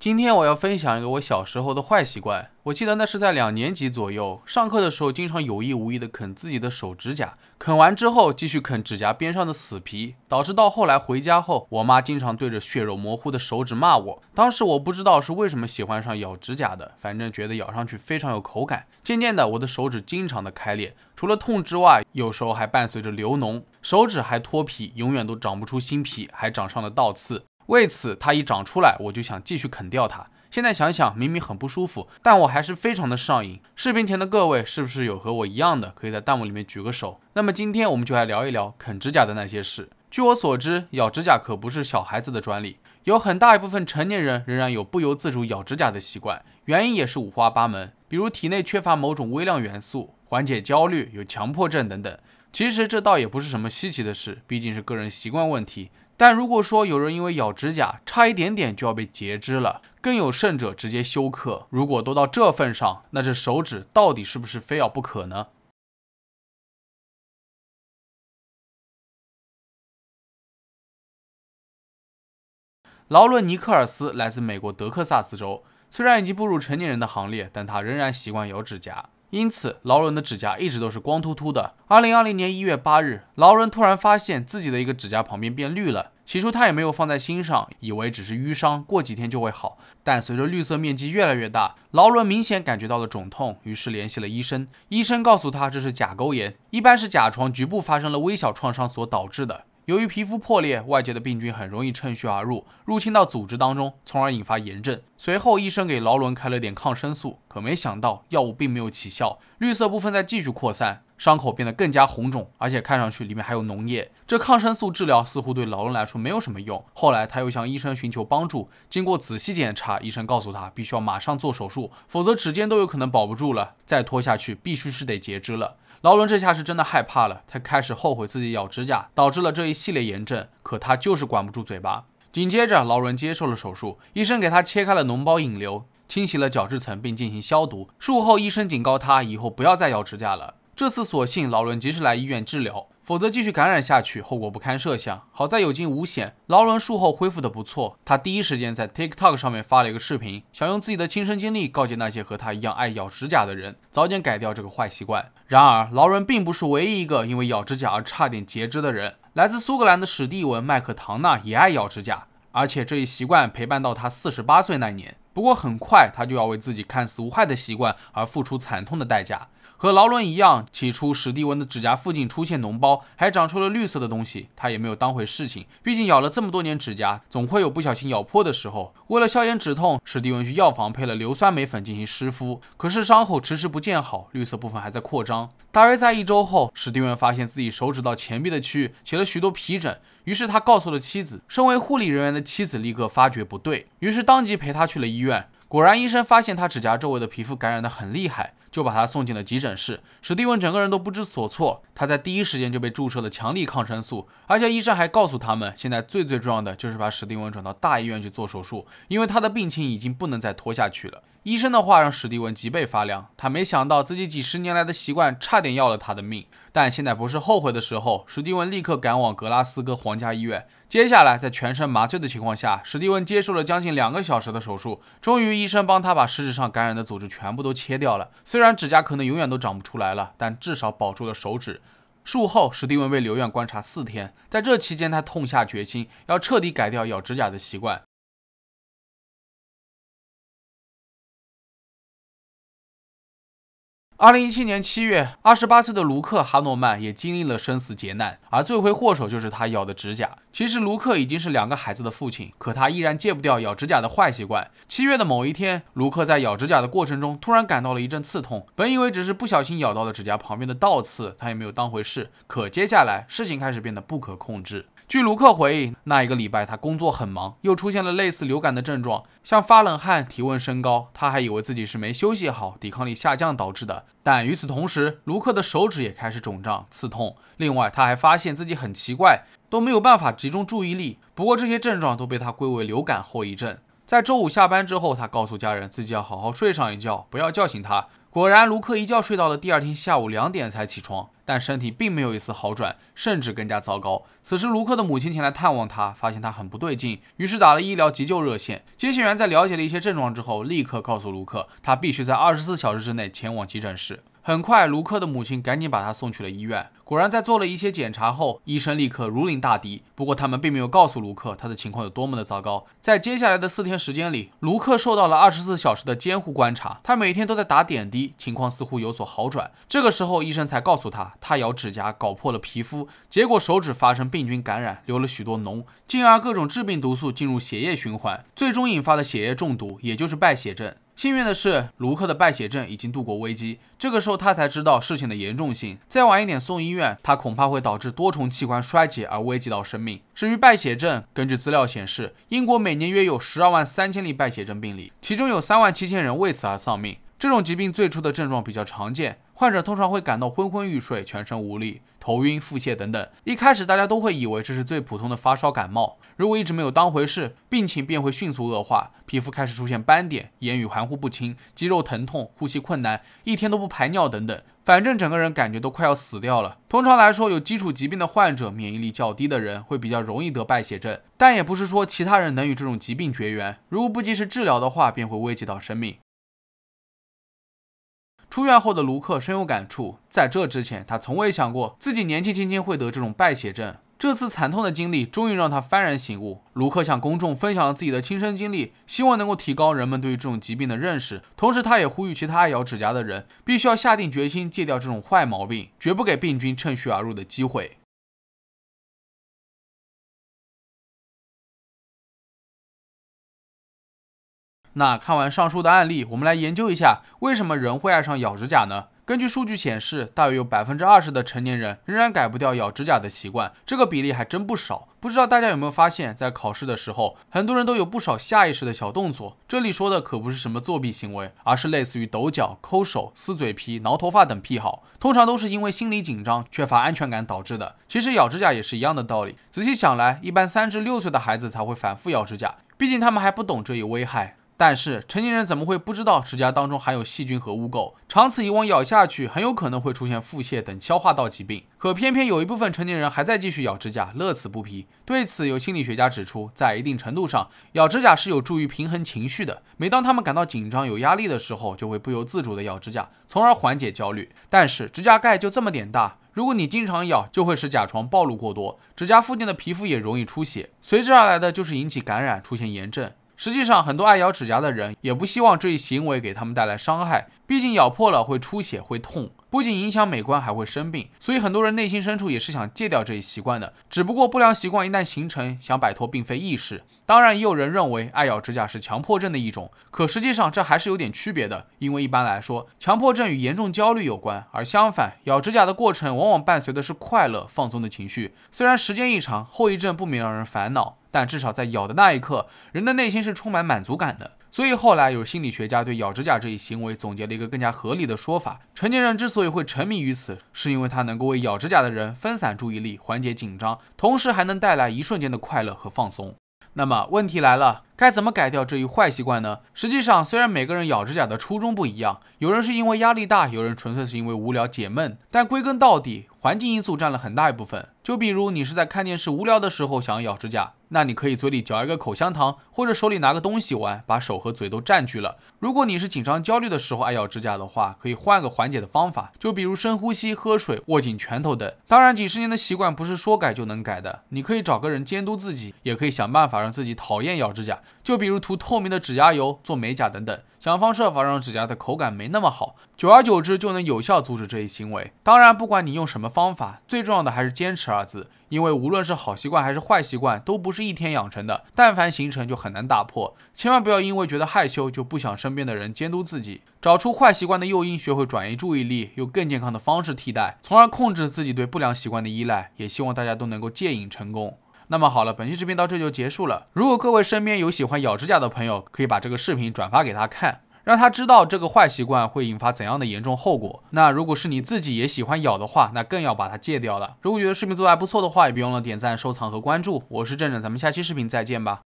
今天我要分享一个我小时候的坏习惯。我记得那是在2年级左右，上课的时候经常有意无意地啃自己的手指甲，啃完之后继续啃指甲边上的死皮，导致到后来回家后，我妈经常对着血肉模糊的手指骂我。当时我不知道是为什么喜欢上咬指甲的，反正觉得咬上去非常有口感。渐渐的，我的手指经常的开裂，除了痛之外，有时候还伴随着流脓，手指还脱皮，永远都长不出新皮，还长上了倒刺。为此，它一长出来，我就想继续啃掉它。现在想想，明明很不舒服，但我还是非常的上瘾。视频前的各位是不是有和我一样的？可以在弹幕里面举个手。那么今天我们就来聊一聊啃指甲的那些事。据我所知，咬指甲可不是小孩子的专利，有很大一部分成年人仍然有不由自主咬指甲的习惯，原因也是五花八门，比如体内缺乏某种微量元素，缓解焦虑，有强迫症等等。其实这倒也不是什么稀奇的事，毕竟是个人习惯问题。但如果说有人因为咬指甲差一点点就要被截肢了，更有甚者直接休克，如果都到这份上，那这手指到底是不是非要不可呢？劳伦·尼克尔斯来自美国德克萨斯州，虽然已经步入成年人的行列，但他仍然习惯咬指甲。因此，劳伦的指甲一直都是光秃秃的。2020年1月8日，劳伦突然发现自己的一个指甲旁边变绿了。起初他也没有放在心上，以为只是淤伤，过几天就会好。但随着绿色面积越来越大，劳伦明显感觉到了肿痛，于是联系了医生。医生告诉他这是甲沟炎，一般是甲床局部发生了微小创伤所导致的。由于皮肤破裂，外界的病菌很容易趁虚而入，入侵到组织当中，从而引发炎症。随后，医生给劳伦开了点抗生素，可没想到药物并没有起效，绿色部分在继续扩散，伤口变得更加红肿，而且看上去里面还有脓液。这抗生素治疗似乎对劳伦来说没有什么用。后来他又向医生寻求帮助，经过仔细检查，医生告诉他必须要马上做手术，否则指尖都有可能保不住了，再拖下去必须是得截肢了。劳伦这下是真的害怕了，他开始后悔自己咬指甲导致了这一系列炎症，可他就是管不住嘴巴。紧接着，劳伦接受了手术，医生给他切开了脓包引流，清洗了角质层并进行消毒。术后，医生警告他以后不要再咬指甲了。这次所幸劳伦及时来医院治疗，否则继续感染下去，后果不堪设想。好在有惊无险，劳伦术后恢复得不错。他第一时间在 TikTok 上面发了一个视频，想用自己的亲身经历告诫那些和他一样爱咬指甲的人，早点改掉这个坏习惯。然而，劳伦并不是唯一一个因为咬指甲而差点截肢的人。来自苏格兰的史蒂文·麦克唐纳也爱咬指甲，而且这一习惯陪伴到他48岁那年。不过很快他就要为自己看似无害的习惯而付出惨痛的代价。和劳伦一样，起初史蒂文的指甲附近出现脓包，还长出了绿色的东西，他也没有当回事情。毕竟咬了这么多年指甲，总会有不小心咬破的时候。为了消炎止痛，史蒂文去药房配了硫酸镁粉进行湿敷，可是伤口迟迟不见好，绿色部分还在扩张。大约在1周后，史蒂文发现自己手指到前臂的区域起了许多皮疹，于是他告诉了妻子。身为护理人员的妻子立刻发觉不对，于是当即陪他去了医院。果然，医生发现他指甲周围的皮肤感染得很厉害，就把他送进了急诊室。史蒂文整个人都不知所措，他在第一时间就被注射了强力抗生素，而且医生还告诉他们，现在最重要的就是把史蒂文转到大医院去做手术，因为他的病情已经不能再拖下去了。医生的话让史蒂文脊背发凉，他没想到自己几十年来的习惯差点要了他的命。但现在不是后悔的时候，史蒂文立刻赶往格拉斯哥皇家医院。接下来，在全身麻醉的情况下，史蒂文接受了将近2个小时的手术。终于，医生帮他把食指上感染的组织全部都切掉了。虽然指甲可能永远都长不出来了，但至少保住了手指。术后，史蒂文被留院观察4天，在这期间，他痛下决心要彻底改掉咬指甲的习惯。2017年7月，28岁的卢克·哈诺曼也经历了生死劫难，而罪魁祸首就是他咬的指甲。其实卢克已经是2个孩子的父亲，可他依然戒不掉咬指甲的坏习惯。7月的某一天，卢克在咬指甲的过程中突然感到了一阵刺痛，本以为只是不小心咬到了指甲旁边的倒刺，他也没有当回事。可接下来事情开始变得不可控制。据卢克回忆，那一个礼拜他工作很忙，又出现了类似流感的症状，像发冷汗、体温升高。他还以为自己是没休息好，抵抗力下降导致的。但与此同时，卢克的手指也开始肿胀、刺痛。另外，他还发现自己很奇怪，都没有办法集中注意力。不过这些症状都被他归为流感后遗症。在周5下班之后，他告诉家人自己要好好睡上一觉，不要叫醒他。果然，卢克一觉睡到了第2天下午2点才起床。但身体并没有一丝好转，甚至更加糟糕。此时卢克的母亲前来探望他，发现他很不对劲，于是打了医疗急救热线。接线员在了解了一些症状之后，立刻告诉卢克，他必须在24小时之内前往急诊室。很快，卢克的母亲赶紧把他送去了医院。果然，在做了一些检查后，医生立刻如临大敌。不过，他们并没有告诉卢克他的情况有多么的糟糕。在接下来的4天时间里，卢克受到了24小时的监护观察，他每天都在打点滴，情况似乎有所好转。这个时候，医生才告诉他，他咬指甲搞破了皮肤，结果手指发生病菌感染，流了许多脓，进而各种致病毒素进入血液循环，最终引发了血液中毒，也就是败血症。幸运的是，卢克的败血症已经度过危机。这个时候他才知道事情的严重性，再晚一点送医院，他恐怕会导致多重器官衰竭而危及到生命。至于败血症，根据资料显示，英国每年约有12万3000例败血症病例，其中有3万7000人为此而丧命。这种疾病最初的症状比较常见，患者通常会感到昏昏欲睡、全身无力、头晕、腹泻等等。一开始大家都会以为这是最普通的发烧感冒，如果一直没有当回事，病情便会迅速恶化，皮肤开始出现斑点，言语含糊不清，肌肉疼痛，呼吸困难，一天都不排尿等等。反正整个人感觉都快要死掉了。通常来说，有基础疾病的患者，免疫力较低的人会比较容易得败血症，但也不是说其他人能与这种疾病绝缘，如果不及时治疗的话，便会危及到生命。出院后的卢克深有感触，在这之前，他从未想过自己年纪轻轻会得这种败血症。这次惨痛的经历终于让他幡然醒悟。卢克向公众分享了自己的亲身经历，希望能够提高人们对于这种疾病的认识。同时，他也呼吁其他爱咬指甲的人必须要下定决心戒掉这种坏毛病，绝不给病菌趁虚而入的机会。那看完上述的案例，我们来研究一下为什么人会爱上咬指甲呢？根据数据显示，大约有20%的成年人仍然改不掉咬指甲的习惯，这个比例还真不少。不知道大家有没有发现，在考试的时候，很多人都有不少下意识的小动作。这里说的可不是什么作弊行为，而是类似于抖脚、抠手、撕嘴皮、挠头发等癖好，通常都是因为心理紧张、缺乏安全感导致的。其实咬指甲也是一样的道理。仔细想来，一般3至6岁的孩子才会反复咬指甲，毕竟他们还不懂这一危害。但是成年人怎么会不知道指甲当中含有细菌和污垢？长此以往咬下去，很有可能会出现腹泻等消化道疾病。可偏偏有一部分成年人还在继续咬指甲，乐此不疲。对此，有心理学家指出，在一定程度上，咬指甲是有助于平衡情绪的。每当他们感到紧张、有压力的时候，就会不由自主地咬指甲，从而缓解焦虑。但是指甲盖就这么点大，如果你经常咬，就会使甲床暴露过多，指甲附近的皮肤也容易出血，随之而来的就是引起感染，出现炎症。实际上，很多爱咬指甲的人也不希望这一行为给他们带来伤害，毕竟咬破了会出血会痛，不仅影响美观还会生病，所以很多人内心深处也是想戒掉这一习惯的。只不过不良习惯一旦形成，想摆脱并非易事。当然，也有人认为爱咬指甲是强迫症的一种，可实际上这还是有点区别的，因为一般来说，强迫症与严重焦虑有关，而相反，咬指甲的过程往往伴随的是快乐、放松的情绪。虽然时间一长，后遗症不免让人烦恼，但至少在咬的那一刻，人的内心是充满满足感的。所以后来有心理学家对咬指甲这一行为总结了一个更加合理的说法：成年人之所以会沉迷于此，是因为它能够为咬指甲的人分散注意力，缓解紧张，同时还能带来一瞬间的快乐和放松。那么问题来了，该怎么改掉这一坏习惯呢？实际上，虽然每个人咬指甲的初衷不一样，有人是因为压力大，有人纯粹是因为无聊解闷，但归根到底，环境因素占了很大一部分。就比如你是在看电视无聊的时候想要咬指甲，那你可以嘴里嚼一个口香糖，或者手里拿个东西玩，把手和嘴都占据了。如果你是紧张焦虑的时候爱咬指甲的话，可以换个缓解的方法，就比如深呼吸、喝水、握紧拳头等。当然，几十年的习惯不是说改就能改的，你可以找个人监督自己，也可以想办法让自己讨厌咬指甲，就比如涂透明的指甲油、做美甲等等，想方设法让指甲的口感没那么好，久而久之就能有效阻止这一行为。当然，不管你用什么方法，最重要的还是坚持二字，因为无论是好习惯还是坏习惯，都不是一天养成的，但凡形成就很难打破。千万不要因为觉得害羞就不想身边的人监督自己，找出坏习惯的诱因，学会转移注意力，用更健康的方式替代，从而控制自己对不良习惯的依赖。也希望大家都能够戒瘾成功。那么好了，本期视频到这就结束了。如果各位身边有喜欢咬指甲的朋友，可以把这个视频转发给他看，让他知道这个坏习惯会引发怎样的严重后果。那如果是你自己也喜欢咬的话，那更要把它戒掉了。如果觉得视频做得还不错的话，也别忘了点赞、收藏和关注。我是正正，咱们下期视频再见吧。